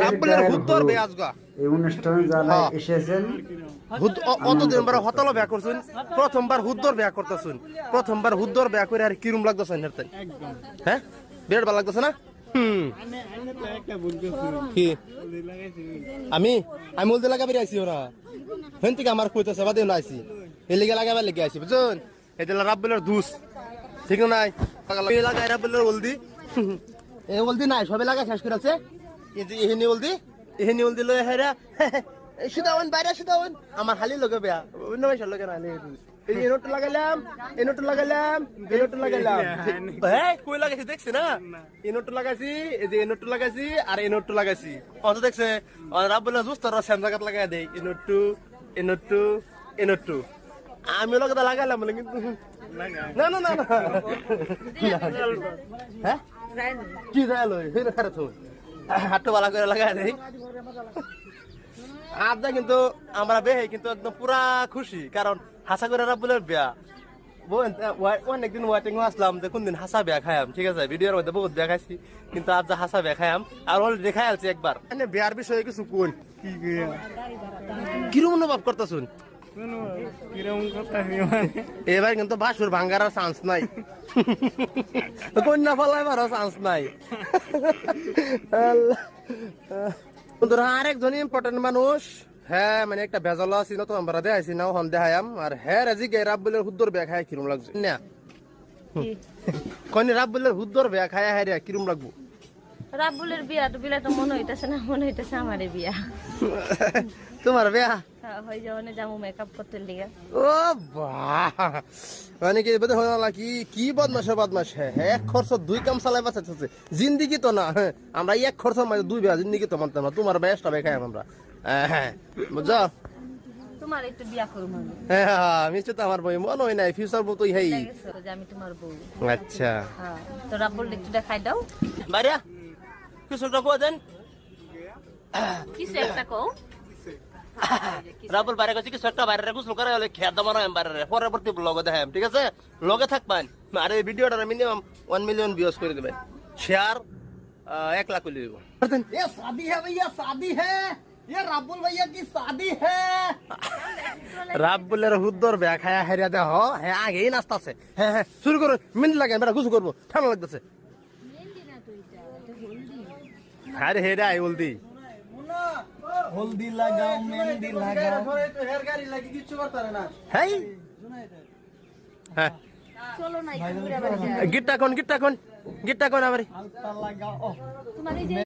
রাব্বুলের হুদ্দর বেয়াজ গা এই অনুষ্ঠানে যারা এসেছেন অতদিন পরে হতল বিয়া করছেন, প্রথমবার হুদ্দর বিয়া করতেছেন, প্রথমবার হুদ্দর বিয়া করে আর কিরম লাগতেছে হ্যাঁ বিরাট ভালো লাগতেছে না? কি আমি আমি বলতে লাগাবে আইসি ওরা হেন থেকে আমার কইতেছে বাদে আইসি এই লিগে লাগাবার লেগে আইসি বুঝছেন? এটা রাব্বুলের দুস ঠিক নাই লাগাই রাব্বুলের হলদি এই হলদি নাই সবে লাগা শেষ করে আছে এহেনি হলদি লই হেরা সুদাওন বাইরে সুদাওন আমার হালি লগে বেয়া অন্য ভাইসার লগে না এই নোট লাগাইলাম এই নোট লাগাইলাম এই নোট লাগাইলাম হ্যাঁ কই লাগাইছি দেখছ না এই নোট লাগাইছি এই যে এই নোট লাগাইছি আর এই নোট লাগাইছি অত দেখছে রাব্বুল জুস্তার সেম জায়গা লাগাই দেই এই নোট এই নোট এই নোট আমি লগে লাগাইলাম বলে কিন্তু না না না না হ্যাঁ কি যাইলো হেরে খারাপ তো হাতটা ভালো করে লাগাই দেই আদা কিন্তু আমরা বেহে কিন্তু একদম পুরা খুশি কারণ হাসা করে রাব্বুলের বিয়া অনেকদিন ওয়াইটিং আসলাম যে কোনদিন হাসা বিয়া খাইম ঠিক আছে ভিডিওর মধ্যে বহুত বিয়া খাইছি কিন্তু আজ যা হাসা বিয়া খাইম আর অলরেডি খাই আলছি একবার মানে বিয়ার বিষয়ে কিছু কোন কিরম অনুভব করতেছুন এবার কিন্তু বাসুর ভাঙ্গার চান্স নাই কন্যা ফলাইবার চান্স নাই বন্ধুরা আরেকজন ইম্পর্টেন্ট মানুষ হ্যাঁ মানে একটা ভেজাল আছি নতুন আমরা দেখাইছি নাও হন দেখায়াম আর হ্যাঁ রাজিকে রাব্বুলের হুদ্দর বেয়া খায় কিরম লাগছে না কইনি রাব্বুলের হুদ্দর বেয়া খায় হ্যাঁ রে কিরম লাগবো রাব্বুলের বিয়া তো বিলা তো মনে হইতাছে না মনে হইতাছে আমারে বিয়া তোমার বিয়া হই যাওনে জামু মেকআপ করতে লিগা ও বাহ মানে কি বদে হলা কি বদমাশ এক খরচ দুই কাম চালাই বাঁচাচ্ছে জিন্দেগি তো না আমরা এক খরচ মানে দুই বিয়া জিন্দেগি তো মানতাম না তোমার বেশটা বে খাই আমরা হ্যাঁ বুঝছো তোমার একটু বিয়া করব আমি হ্যাঁ মিষ্টি তো আমার বই মন হয় নাই ফিউচার বউ তো হেই যে আমি তোমার বউ আচ্ছা হ্যাঁ তো রাব্বুল একটু দেখাই দাও বাইরে কিছুটা কো দেন কিছু একটা কও রাবুল বাইরে গেছি কিছু একটা বাইরে গোসল করে হলে খেয়ার দাম আনাম বাইরে পরবর্তী ব্লগে দেখাম ঠিক আছে লগে থাকবেন আর এই ভিডিওটা মিনিমাম 1 মিলিয়ন ভিউজ করে দেবেন শেয়ার 1 লাখ করে দেব ये शादी है भैया शादी है ये राबुल भैया की शादी है রাবুলের হুদ্দর বেয়া খায়া হেরিয়া দে হ হ্যাঁ আগেই নাস্তা আছে হ্যাঁ হ্যাঁ শুরু করুন মিনিট লাগে আমরা গোসল করবো ঠান্ডা লাগতেছে আরে হেরা আই হলদি হলদি লাগাও মেহেন্দি লাগাও হেয়ার গাড়ি লাগি কিছু করতে পারে না হেই হ্যাঁ চলো না একটু ঘুরে বাড়ি গিট্টা কোন আমারে হালকা লাগাও তোমার এই যে